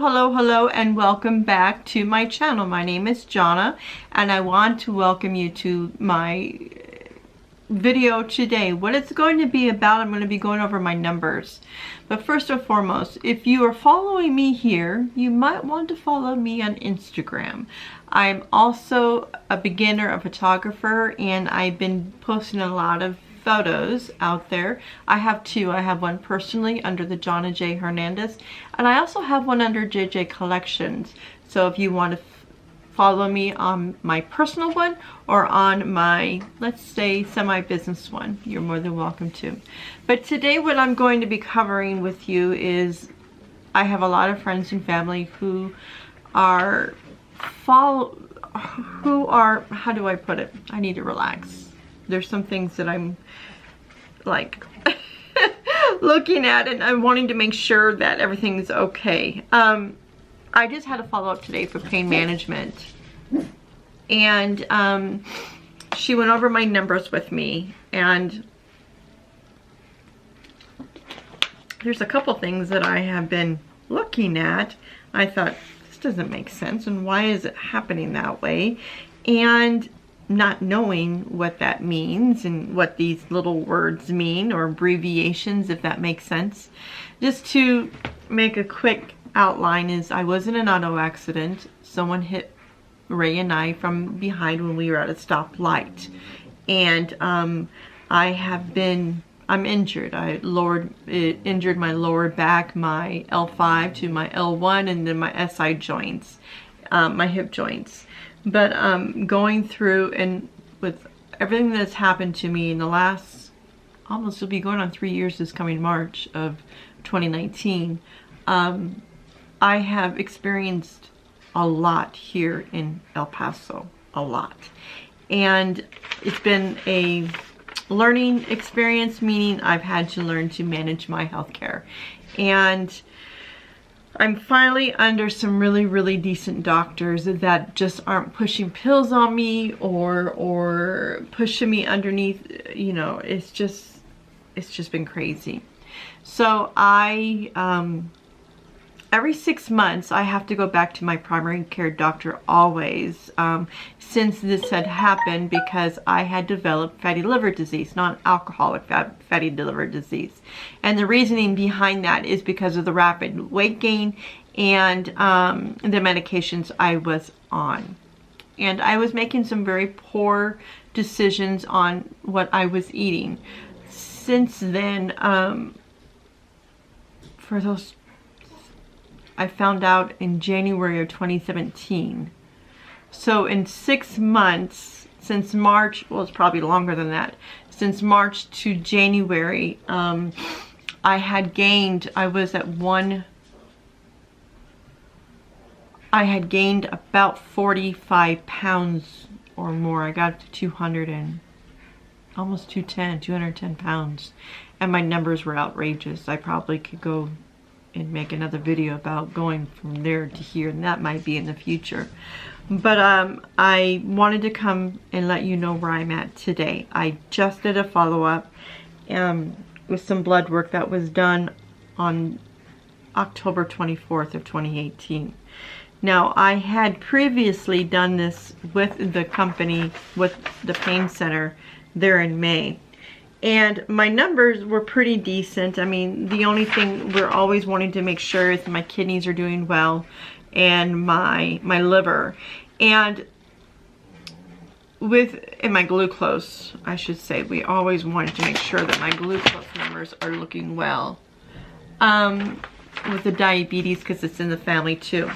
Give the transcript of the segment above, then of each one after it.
Hello, and welcome back to my channel. My name is Jonna, and I want to welcome you to my video today. What it's going to be about, I'm going to be going over my numbers. But first and foremost, if you are following me here, you might want to follow me on Instagram. I'm also a beginner, a photographer, and I've been posting a lot of photos out there. I have two. I have one personally under the Jonna J. Hernandez, and I also have one under JJ Collections. So if you want to follow me on my personal one or on my, let's say, semi-business one, you're more than welcome to. But today what I'm going to be covering with you is I have a lot of friends and family who are, how do I put it? I need to relax. There's some things that I'm like looking at, and I'm wanting to make sure that everything's okay. I just had a follow-up today for pain management, and she went over my numbers with me, and there's a couple things that I have been looking at. I thought, this doesn't make sense, and why is it happening that way? And not knowing what that means and what these little words mean, or abbreviations, if that makes sense. Just to make a quick outline, is I was in an auto accident. Someone hit Ray and I from behind when we were at a stoplight, and I'm injured. It injured my lower back, my L5 to my L1, and then my SI joints, my hip joints. But going through, and with everything that's happened to me in the last, almost, will be going on 3 years this coming March of 2019, I have experienced a lot here in El Paso, a lot. And it's been a learning experience, meaning I've had to learn to manage my health care. And I'm finally under some really decent doctors that just aren't pushing pills on me or pushing me underneath, you know. It's just been crazy. So every 6 months I have to go back to my primary care doctor always, since this had happened, because I had developed fatty liver disease, non-alcoholic fatty liver disease. And the reasoning behind that is because of the rapid weight gain and the medications I was on. And I was making some very poor decisions on what I was eating. Since then, I found out in January of 2017. So in 6 months, since March, well, it's probably longer than that, since March to January, I had gained about 45 pounds or more. I got up to 200 and almost 210 pounds. And my numbers were outrageous. I probably could go and make another video about going from there to here, and that might be in the future. But I wanted to come and let you know where I'm at today. I just did a follow-up with some blood work that was done on October 24th of 2018. Now, I had previously done this with the company, with the pain center there in May. And my numbers were pretty decent. I mean, the only thing we're always wanting to make sure is my kidneys are doing well, and my liver, and my glucose, I should say. We always wanted to make sure that my glucose numbers are looking well. With the diabetes, because it's in the family too.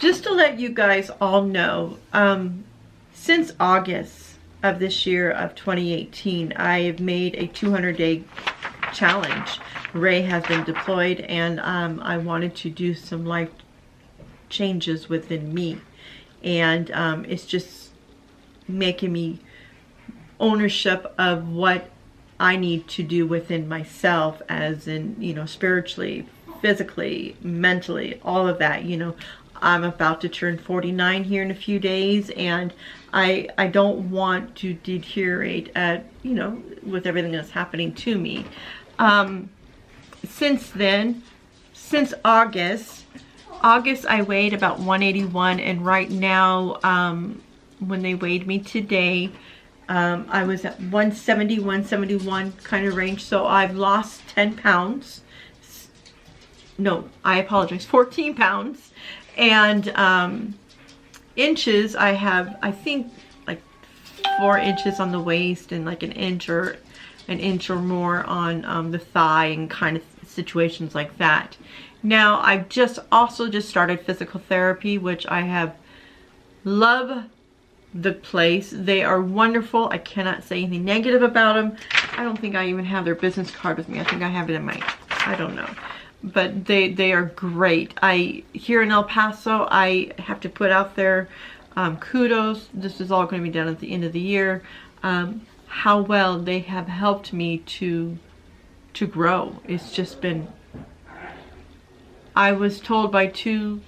Just to let you guys all know, since August of this year of 2018, I have made a 200-day challenge. Ray has been deployed, and I wanted to do some life changes within me, and it's just making me ownership of what I need to do within myself, as in, you know, spiritually, physically, mentally, all of that. You know, I'm about to turn 49 here in a few days, and I don't want to deteriorate at, you know, with everything that's happening to me. Since then, since August, August I weighed about 181, and right now, when they weighed me today, I was at 170, 171 kind of range. So I've lost 10 pounds. No, I apologize, 14 pounds. And inches, I have, I think, like 4 inches on the waist and like an inch or more on the thigh, and kind of situations like that. Now, I've also just started physical therapy, which I have love the place. They are wonderful. I cannot say anything negative about them. I don't think I even have their business card with me. I think I have it in my, I don't know. But they are great. Here in El Paso, I have to put out there kudos. This is all going to be done at the end of the year. How well they have helped me to grow. It's just been, I was told by 2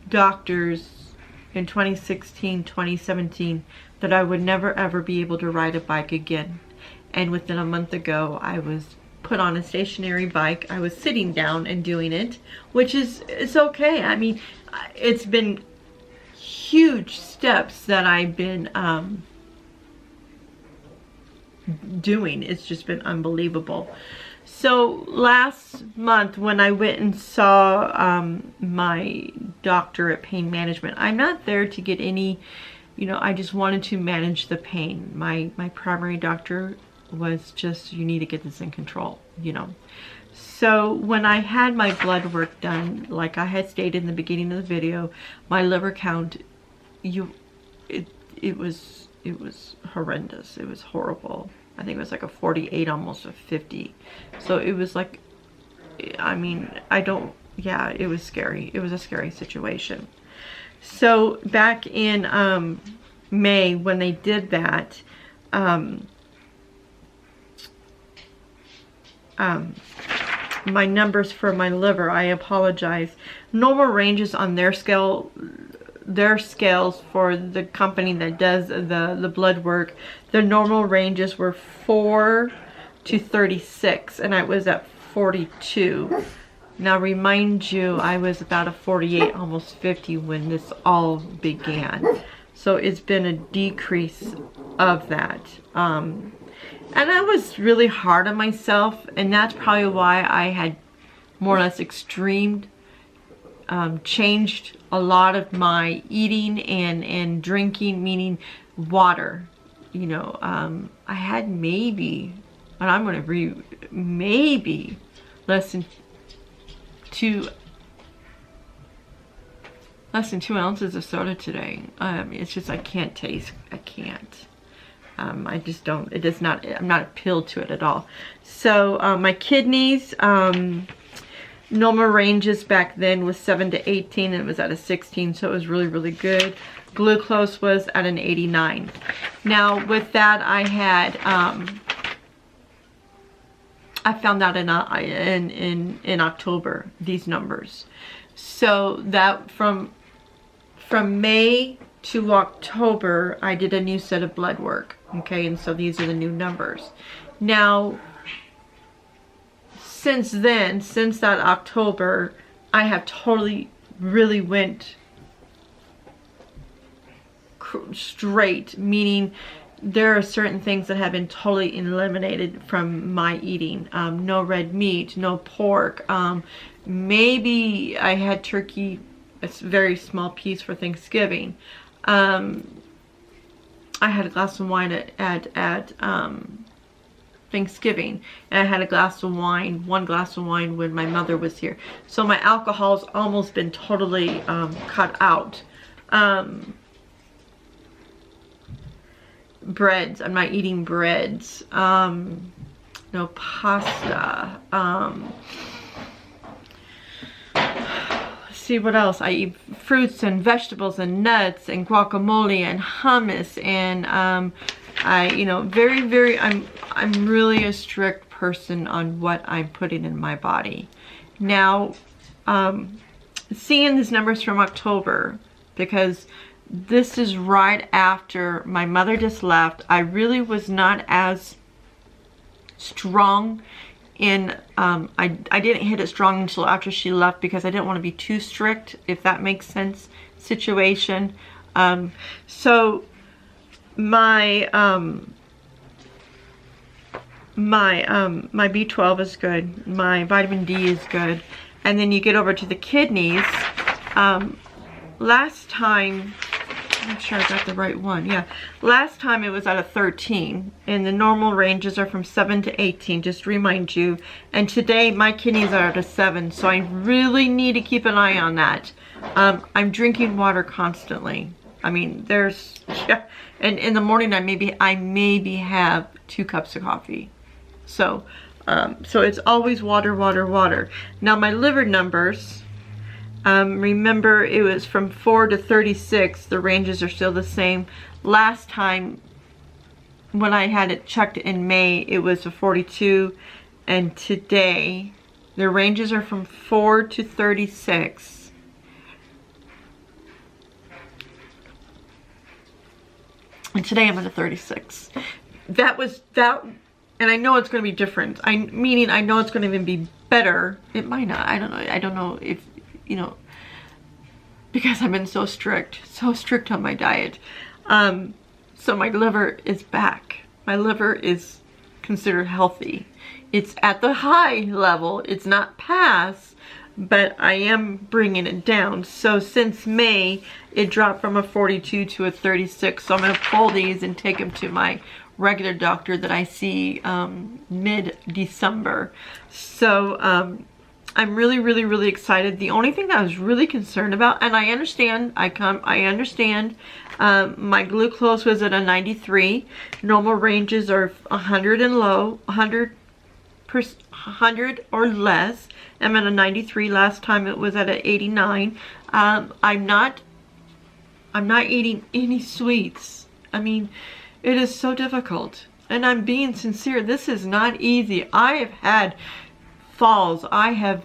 doctors in 2016, 2017 that I would never ever be able to ride a bike again. And within a month ago, I was put on a stationary bike. I was sitting down and doing it, which is, it's okay. I mean, it's been huge steps that I've been doing. It's just been unbelievable. So last month when I went and saw my doctor at Pain Management, I'm not there to get any, you know, I just wanted to manage the pain. My primary doctor was just, you need to get this in control, you know. So when I had my blood work done, like I had stated in the beginning of the video, my liver count, it was horrendous. It was horrible. I think it was like a 48, almost a 50. So it was like, I mean, yeah, it was scary. It was a scary situation. So back in May, when they did that, my numbers for my liver, I apologize. Normal ranges on their scale, their scales for the company that does the blood work, the normal ranges were 4 to 36, and I was at 42. Now remind you, I was about a 48, almost 50 when this all began. So it's been a decrease of that. And I was really hard on myself, and that's probably why I had more or less changed a lot of my eating and drinking, meaning water. You know, I had maybe, and I'm going to maybe less than 2 ounces of soda today. It's just, I can't taste, I can't. I just don't, it does not, I'm not appealed to it at all. So my kidneys, normal ranges back then was 7 to 18, and it was at a 16, so it was really, really good. Glucose was at an 89. Now with that, I had, I found out in October, these numbers. So that from May to October, I did a new set of blood work. Okay, and so these are the new numbers. Now, since then, since that October, I have totally really went straight, meaning there are certain things that have been totally eliminated from my eating. No red meat, no pork. Maybe I had turkey, a very small piece for Thanksgiving. I had a glass of wine at Thanksgiving, and I had a glass of wine, 1 glass of wine when my mother was here. So my alcohol's almost been totally cut out. Breads, I'm not eating breads. No pasta. See what else. I eat fruits and vegetables and nuts and guacamole and hummus, and I, you know, I'm really a strict person on what I'm putting in my body. Now, seeing these numbers from October, because this is right after my mother just left, I really was not as strong And I didn't hit it strong until after she left because I didn't want to be too strict, if that makes sense, situation. So my my B12 is good, my vitamin D is good, and then you get over to the kidneys. Last time, I'm sure I got the right one. Yeah, last time it was at a 13, and the normal ranges are from 7 to 18, just to remind you. And today my kidneys are at a 7, so I really need to keep an eye on that. I'm drinking water constantly. I mean, there's, yeah, and in the morning I maybe have 2 cups of coffee. So, so it's always water, water, water. Now my liver numbers, remember it was from 4 to 36. The ranges are still the same. Last time when I had it checked in May, it was a 42, and today the ranges are from 4 to 36. And today I'm at a 36. That, and I know it's going to be different. Meaning I know it's going to even be better. It might not. I don't know. I don't know if, you know, because I've been so strict on my diet. So my liver is back. My liver is considered healthy. It's at the high level. It's not past, but I am bringing it down. So since May, it dropped from a 42 to a 36. So I'm going to pull these and take them to my regular doctor that I see mid-December. So I'm really, really, really excited. The only thing that I was really concerned about, and I understand, I understand, my glucose was at a 93. Normal ranges are 100 and low, 100 or less. I'm at a 93. Last time it was at an 89. I'm not eating any sweets. I mean, it is so difficult, and I'm being sincere. This is not easy. I have had falls. I had,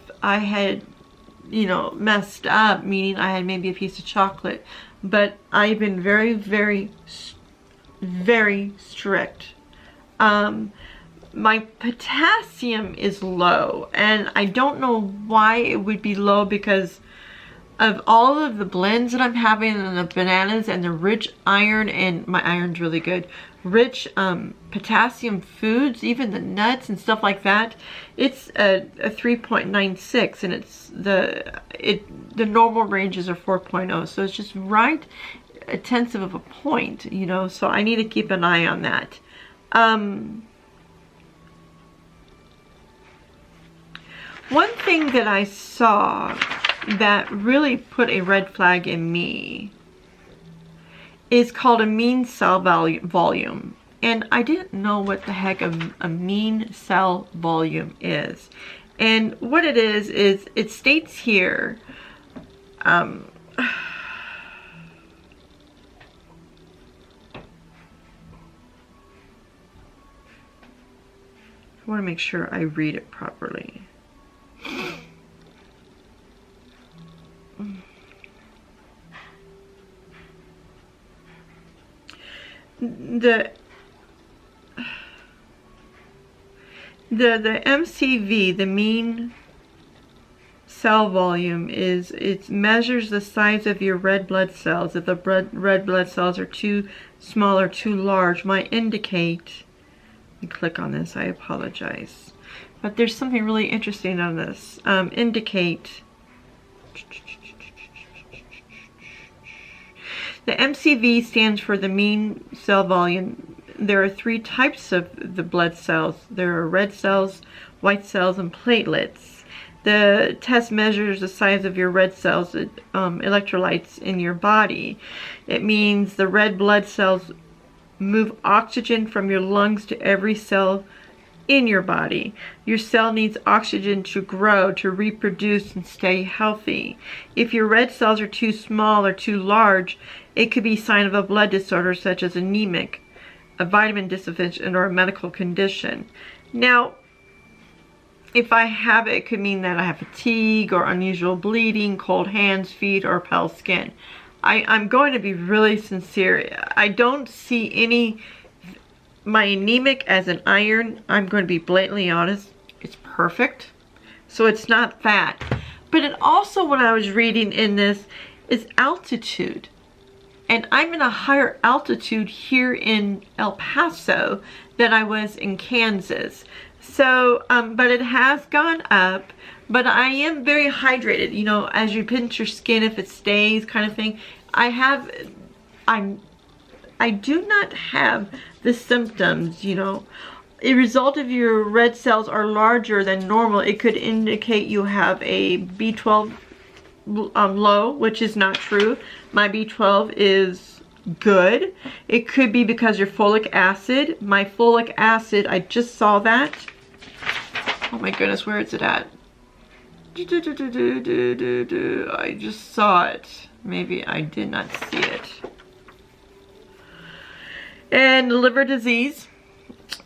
you know, messed up, meaning I had maybe a piece of chocolate, but I've been very, very, very strict. My potassium is low, and I don't know why it would be low, because of all of the blends that I'm having, and the bananas and the rich iron, and my iron's really good, rich potassium foods, even the nuts and stuff like that. It's a 3.96, and it's the normal ranges are 4.0, so it's just right a tenth of a point, you know. So I need to keep an eye on that. One thing that I saw that really put a red flag in me is called a mean cell volume. And I didn't know what the heck a mean cell volume is. And what it is it states here, I want to make sure I read it properly. The MCV, the mean cell volume, it measures the size of your red blood cells. If the red blood cells are too small or too large, might indicate, let me click on this, I apologize, but there's something really interesting on this, indicate. The MCV stands for the mean cell volume. There are 3 types of the blood cells. There are red cells, white cells, and platelets. The test measures the size of your red cells, electrolytes in your body. It means the red blood cells move oxygen from your lungs to every cell in your body. Your cell needs oxygen to grow, to reproduce, and stay healthy. If your red cells are too small or too large, it could be a sign of a blood disorder such as anemic, a vitamin deficiency, or a medical condition. Now, if I have it, it could mean that I have fatigue or unusual bleeding, cold hands, feet, or pale skin. I'm going to be really sincere. I don't see any, my anemic as an iron, I'm going to be blatantly honest, It's perfect. So it's not fat. But it also, what I was reading in this, is altitude. And I'm in a higher altitude here in El Paso than I was in Kansas. So, but it has gone up. But I am very hydrated, you know, as you pinch your skin, if it stays kind of thing. I do not have the symptoms, you know. A result of your red cells are larger than normal. It could indicate you have a B12 low, which is not true. My B12 is good. It could be because your folic acid. My folic acid, I just saw that. Oh my goodness, where is it at? I just saw it. Maybe I did not see it. And liver disease.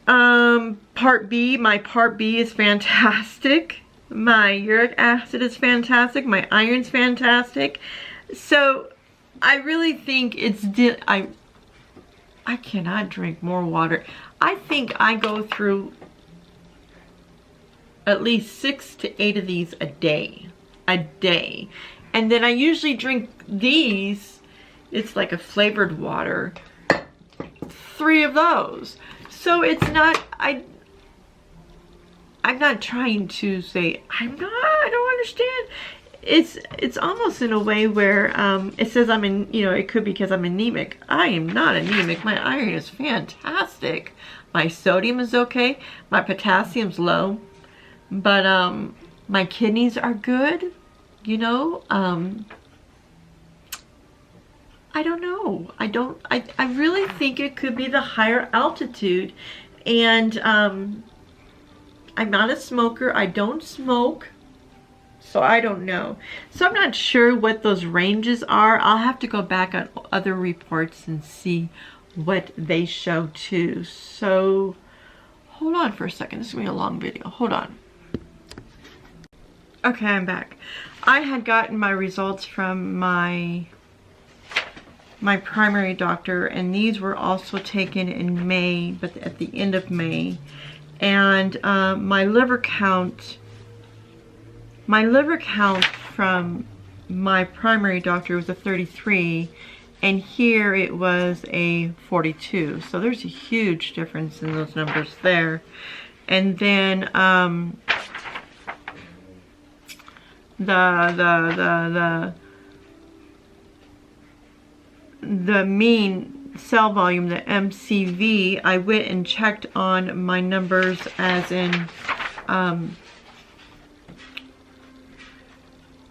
Part B, my Part B is fantastic. My uric acid is fantastic. My iron's fantastic. So I really think it's, I cannot drink more water. I think I go through at least 6 to 8 of these a day. And then I usually drink these, it's like a flavored water, 3 of those. So it's not, I'm not trying to say, I don't understand. It's almost in a way where it says I'm in, you know, it could be because I'm anemic. I am not anemic. My iron is fantastic. My sodium is okay. My potassium's low. But my kidneys are good, you know. I don't know. I really think it could be the higher altitude. And I'm not a smoker. I don't smoke. So I don't know. So I'm not sure what those ranges are. I'll have to go back on other reports and see what they show too. So hold on for a second. This is going to be a long video. Hold on. Okay, I'm back. I had gotten my results from my primary doctor, and these were also taken in May, but at the end of May. And my liver count from my primary doctor was a 33, and here it was a 42. So there's a huge difference in those numbers there. And then the mean cell volume, the MCV, I went and checked on my numbers, as in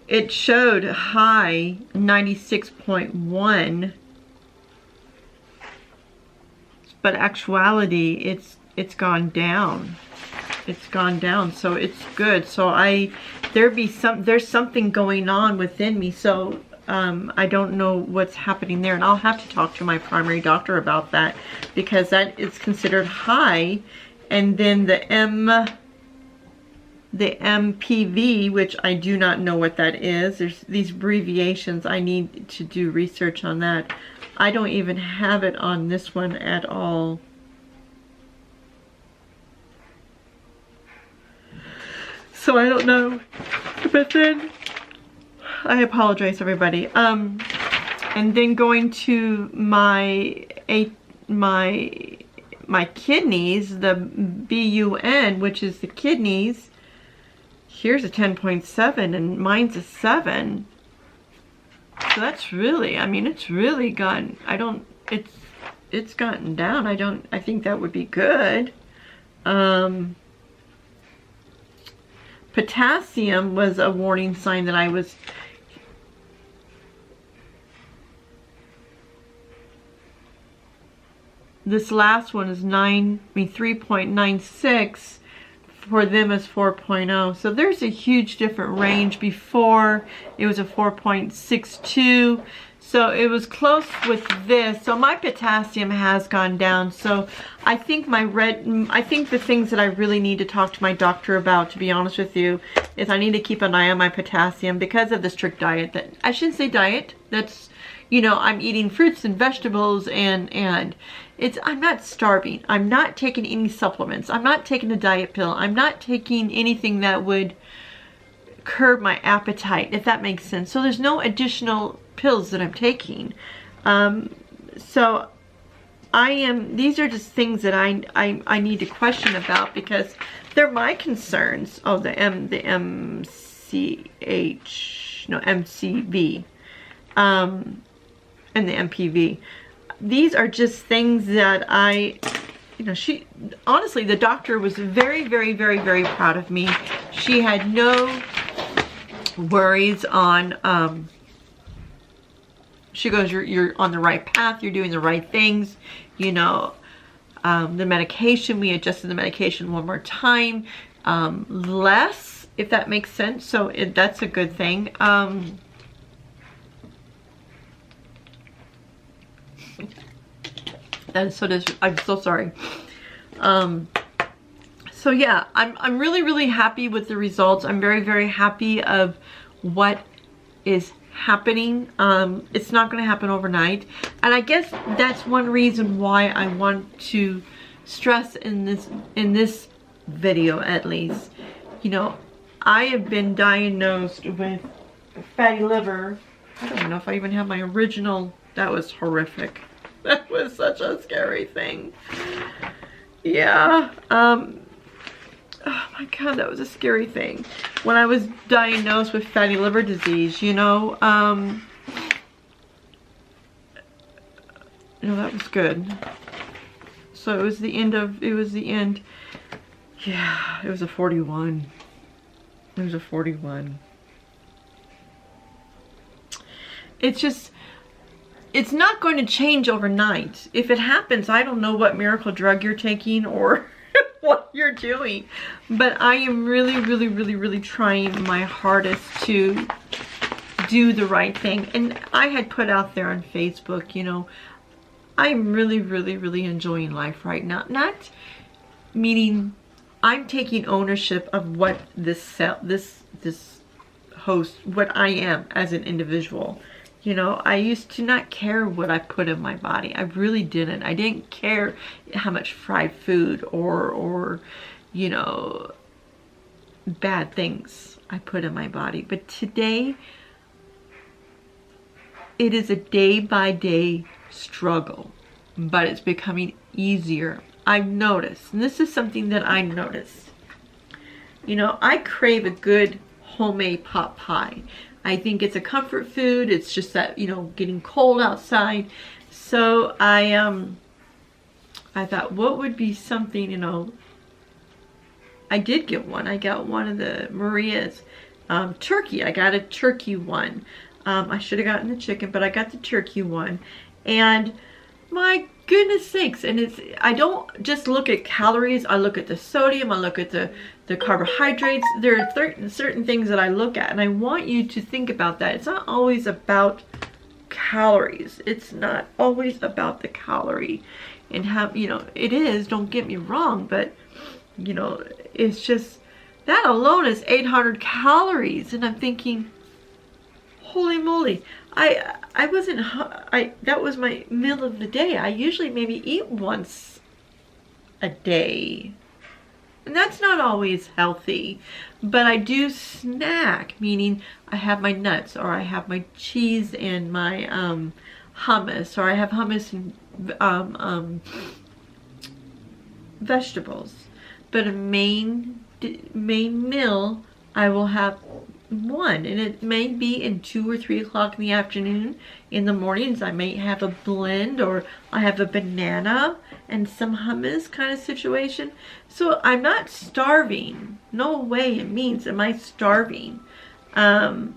it showed high 96.1, but actuality it's gone down. It's gone down, so it's good. So there's something going on within me. So I don't know what's happening there, and I'll have to talk to my primary doctor about that, because that is considered high. And then the MPV, which I do not know what that is. There's these abbreviations. I need to do research on that. I don't even have it on this one at all. So I don't know. But then I apologize, everybody. And then going to my kidneys, the BUN, which is the kidneys. Here's a 10.7 and mine's a 7. So that's really, I mean, it's really gone. It's gotten down. I think that would be good. Potassium was a warning sign that I was, this last one is 3.96. For them is 4.0. So there's a huge different range. Before it was a 4.62. So it was close with this. So my potassium has gone down. So I think I think the things that I really need to talk to my doctor about, to be honest with you, is I need to keep an eye on my potassium because of the strict diet. That I shouldn't say diet. That's, you know, I'm eating fruits and vegetables and I'm not starving. I'm not taking any supplements. I'm not taking a diet pill. I'm not taking anything that would curb my appetite, if that makes sense. So there's no additional pills that I'm taking. So these are just things that I need to question about because they're my concerns. Oh, the MCV, and the MPV. These are just things that honestly, the doctor was very, very, very, very proud of me. She had no worries on, she goes, you're on the right path, you're doing the right things, you know. The medication, we adjusted the medication one more time, less, if that makes sense. So that's a good thing. And so I'm so sorry. So yeah, I'm really, really happy with the results. I'm very, very happy of what is happening. It's not going to happen overnight. And I guess that's one reason why I want to stress in this video, at least, you know, I have been diagnosed with fatty liver. I don't know if I even have my original. That was horrific. That was such a scary thing. Yeah. Oh my God, that was a scary thing. When I was diagnosed with fatty liver disease, you know, no, that was good. So it was the end. Yeah, it was a 41. It was a 41. It's just, it's not going to change overnight. If it happens, I don't know what miracle drug you're taking or what you're doing. But I am really, really, really, really trying my hardest to do the right thing. And I had put out there on Facebook, you know, I'm really, really, really enjoying life right now. Not meaning I'm taking ownership of what this host, what I am as an individual. You know, I used to not care what I put in my body. I really didn't. I didn't care how much fried food or you know, bad things I put in my body. But today, it is a day-by-day struggle, but it's becoming easier. I've noticed, and this is something that I noticed. You know, I crave a good homemade pot pie. I think it's a comfort food. It's just that, you know, getting cold outside. So I thought, what would be something, you know, I did get one. I got one of the Maria's turkey. I got a turkey one. I should have gotten the chicken, but I got the turkey one. And my goodness sakes, and I don't just look at calories. I look at the sodium. I look at the carbohydrates. There are certain things that I look at, and I want you to think about that. It's not always about calories. It's not always about the calorie. And how, you know, it is, don't get me wrong, but, you know, it's just, that alone is 800 calories. And I'm thinking, holy moly, that was my meal of the day. I usually maybe eat once a day. And that's not always healthy, but I do snack, meaning I have my nuts, or I have my cheese and my hummus, or I have hummus and vegetables. But a main meal, I will have one, and it may be in 2 or 3 o'clock in the afternoon. In the mornings, I may have a blend, or I have a banana and some hummus kind of situation. So I'm not starving. No way it means am I starving. But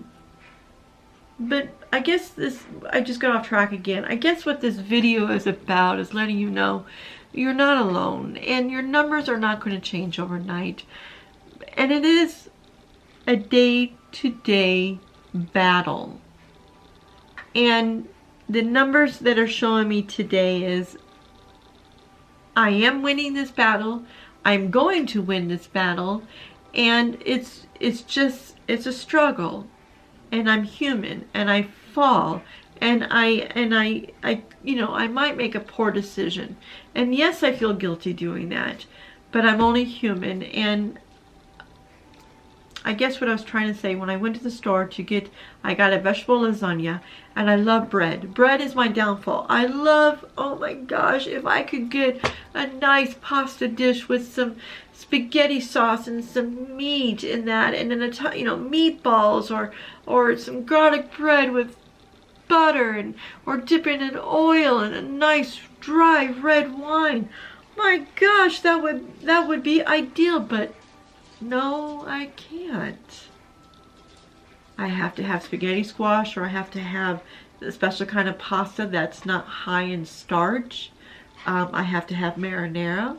I guess I just got off track again. I guess what this video is about is letting you know you're not alone, and your numbers are not going to change overnight. And it is a day-to-day battle. And the numbers that are showing me today is I am winning this battle. I'm going to win this battle, and it's a struggle, and I'm human, and I fall, and I you know, I might make a poor decision, and yes, I feel guilty doing that, but I'm only human. And I guess what I was trying to say, when I went to the store to get, I got a vegetable lasagna, and I love bread. Bread is my downfall. I love, oh my gosh, if I could get a nice pasta dish with some spaghetti sauce and some meat in that, and then you know, meatballs, or some garlic bread with butter, and or dipping in oil and a nice dry red wine. My gosh, that would be ideal, but no, I can't. I have to have spaghetti squash, or I have to have a special kind of pasta that's not high in starch. I have to have marinara.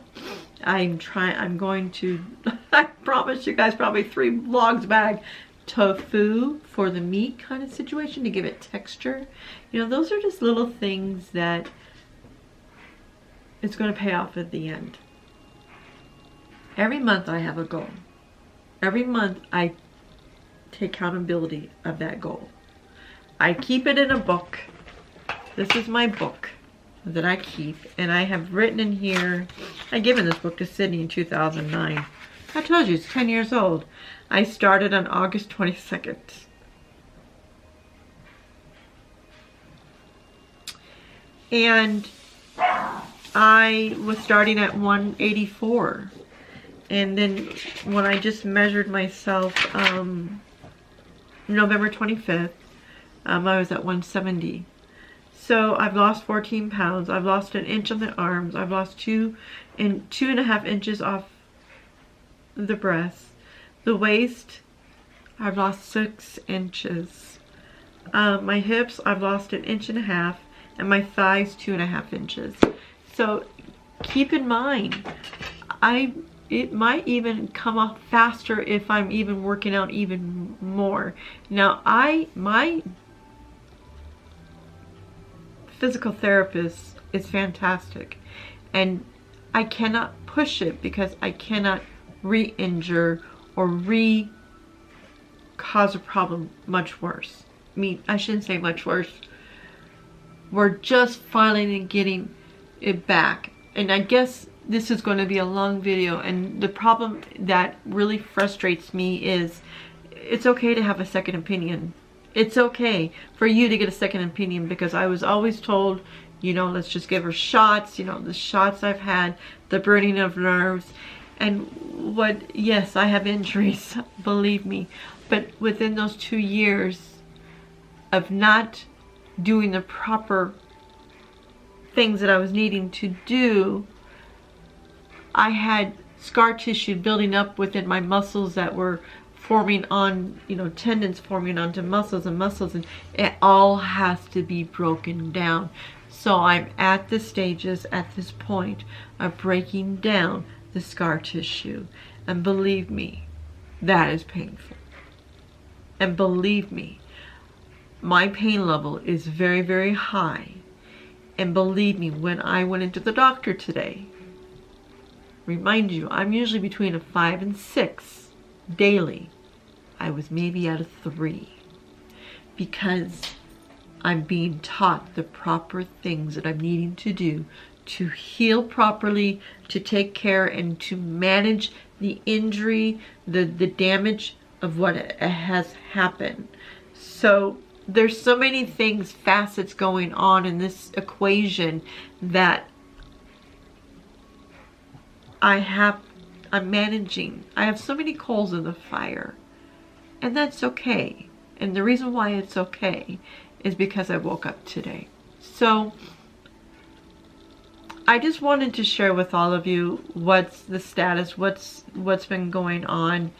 I'm going to, I promise you guys, probably 3 vlogs back, tofu for the meat kind of situation to give it texture. You know, those are just little things that it's going to pay off at the end. Every month I have a goal. Every month I take accountability of that goal. I keep it in a book. This is my book that I keep, and I have written in here, I given this book to Sydney in 2009. I told you, it's 10 years old. I started on August 22nd. And I was starting at 184. And then when I just measured myself November 25th, I was at 170. So I've lost 14 pounds. I've lost an inch on the arms. I've lost 2.5 inches off the breast. The waist, I've lost 6 inches. My hips, I've lost 1.5 inches, and my thighs 2.5 inches. So keep in mind, it might even come off faster if I'm even working out even more. Now, my physical therapist is fantastic, and I cannot push it because I cannot re-injure or cause a problem much worse. I mean, I shouldn't say much worse. We're just finally getting it back. And I guess this is going to be a long video, and the problem that really frustrates me is it's okay to have a second opinion. It's okay for you to get a second opinion, because I was always told, you know, let's just give her shots. You know, the shots I've had, the burning of nerves, and yes, I have injuries, believe me, but within those 2 years of not doing the proper things that I was needing to do, I had scar tissue building up within my muscles that were forming on, you know, tendons forming onto muscles, and it all has to be broken down. So I'm at the stages, at this point, of breaking down the scar tissue. And believe me, that is painful. And believe me, my pain level is very, very high. And believe me, when I went into the doctor today, remind you, I'm usually between a 5 and 6 daily. I was maybe at a 3, because I'm being taught the proper things that I'm needing to do to heal properly, to take care and to manage the injury, the damage of what has happened. So there's so many things, facets going on in this equation that I'm managing. I have so many coals in the fire, and that's okay. And the reason why it's okay is because I woke up today. So I just wanted to share with all of you what's the status, what's been going on.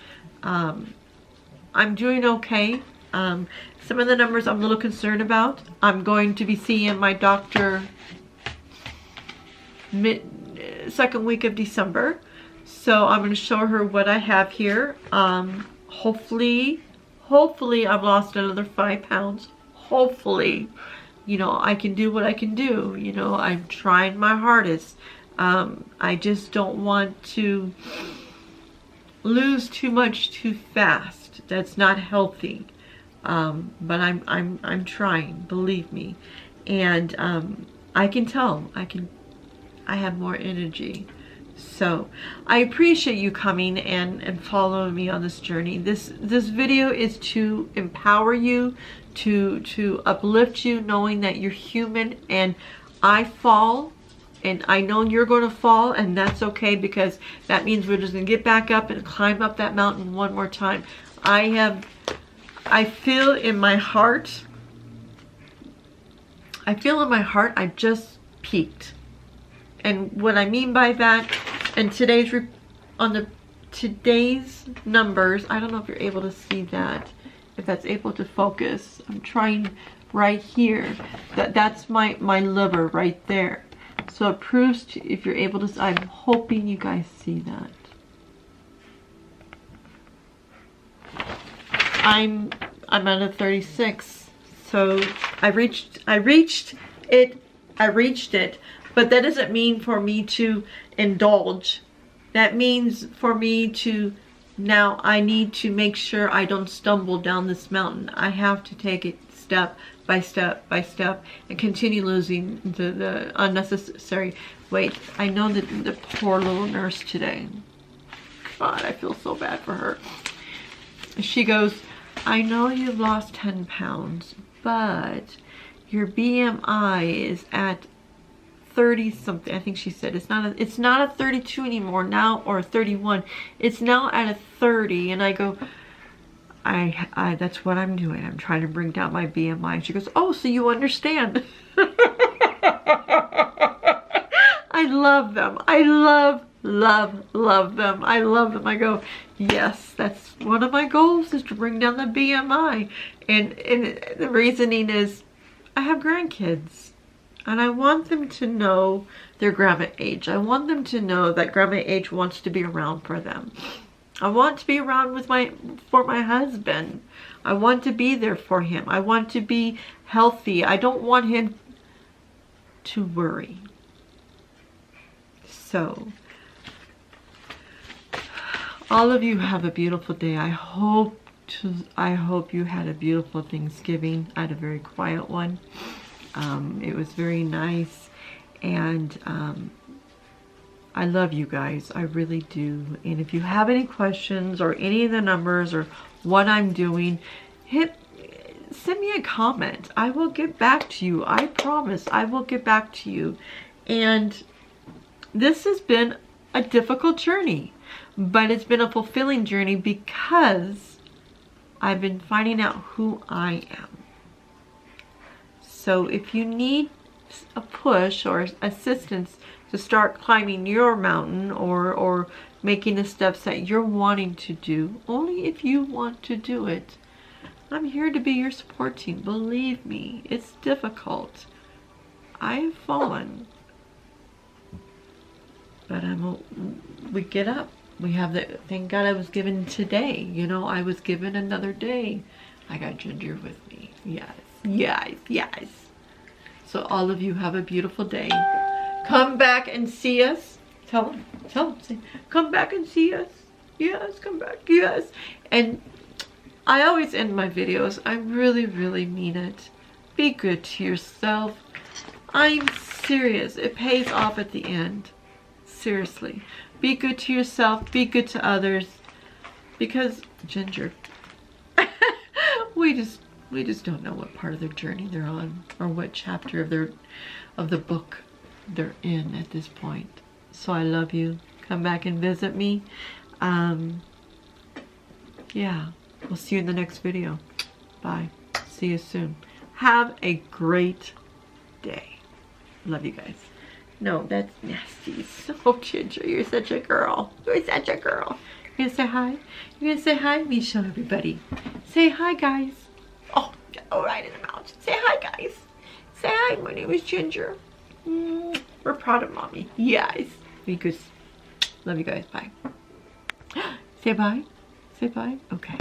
I'm doing okay. Some of the numbers I'm a little concerned about. I'm going to be seeing my doctor second week of December. So I'm going to show her what I have here. Hopefully I've lost another 5 pounds. Hopefully. you know, I can do what I can do. You know, I'm trying my hardest. I just don't want to lose too much too fast. That's not healthy. But I'm trying, believe me. And I can tell I have more energy. So I appreciate you coming and following me on this journey. This video is to empower you, to uplift you, knowing that you're human and I fall. And I know you're going to fall, and that's okay, because that means we're just going to get back up and climb up that mountain one more time. I feel in my heart, I just peaked. And what I mean by that, and today's numbers, I don't know if you're able to see that, if that's able to focus. I'm trying right here. That's my liver right there. So it proves to, if you're able to, I'm hoping you guys see that. I'm at a 36. So I reached it, but that doesn't mean for me to indulge. That means for me to, now I need to make sure I don't stumble down this mountain. I have to take it step by step by step and continue losing the unnecessary weight. I know that the poor little nurse today, God, I feel so bad for her. She goes, I know you've lost 10 pounds, but your BMI is at 30 something. I think she said it's not a 32 anymore now, or 31. It's now at a 30. And I go, I that's what I'm doing. I'm trying to bring down my BMI. And she goes, oh, so you understand. I love them. I love them. I love them. I go, yes, that's one of my goals, is to bring down the BMI. And the reasoning is I have grandkids and I want them to know their Grandma H. I want them to know that Grandma H wants to be around for them. I want to be around for my husband. I want to be there for him. I want to be healthy. I don't want him to worry. So, all of you have a beautiful day. I hope you had a beautiful Thanksgiving. I had a very quiet one. It was very nice, and I love you guys. I really do. And if you have any questions or any of the numbers or what I'm doing, send me a comment. I will get back to you. I promise I will get back to you. And this has been a difficult journey, but it's been a fulfilling journey because I've been finding out who I am. So if you need a push or assistance to start climbing your mountain, or making the steps that you're wanting to do, only if you want to do it, I'm here to be your support team. Believe me, it's difficult. I have fallen, but we get up. We have thank God I was given today. You know, I was given another day. I got Ginger with me. Yes, yes, yes. So all of you have a beautiful day. Come back and see us. Tell them, say, come back and see us. Yes, come back, yes. And I always end my videos, I really, really mean it. Be good to yourself. I'm serious. It pays off at the end. Seriously. Be good to yourself. Be good to others. Because, Ginger, we just don't know what part of their journey they're on, or what chapter of the book they're in at this point. So I love you. Come back and visit me. Yeah, we'll see you in the next video. Bye. See you soon. Have a great day. Love you guys. No, that's nasty. So, Ginger, you're such a girl. You're such a girl. You gonna say hi? You gonna say hi? Me show everybody. Say hi, guys. Oh, right in the mouth. Say hi, guys. Say hi. My name is Ginger. We're proud of mommy. Yes. Be good. Love you guys. Bye. Say bye. Say bye. Okay.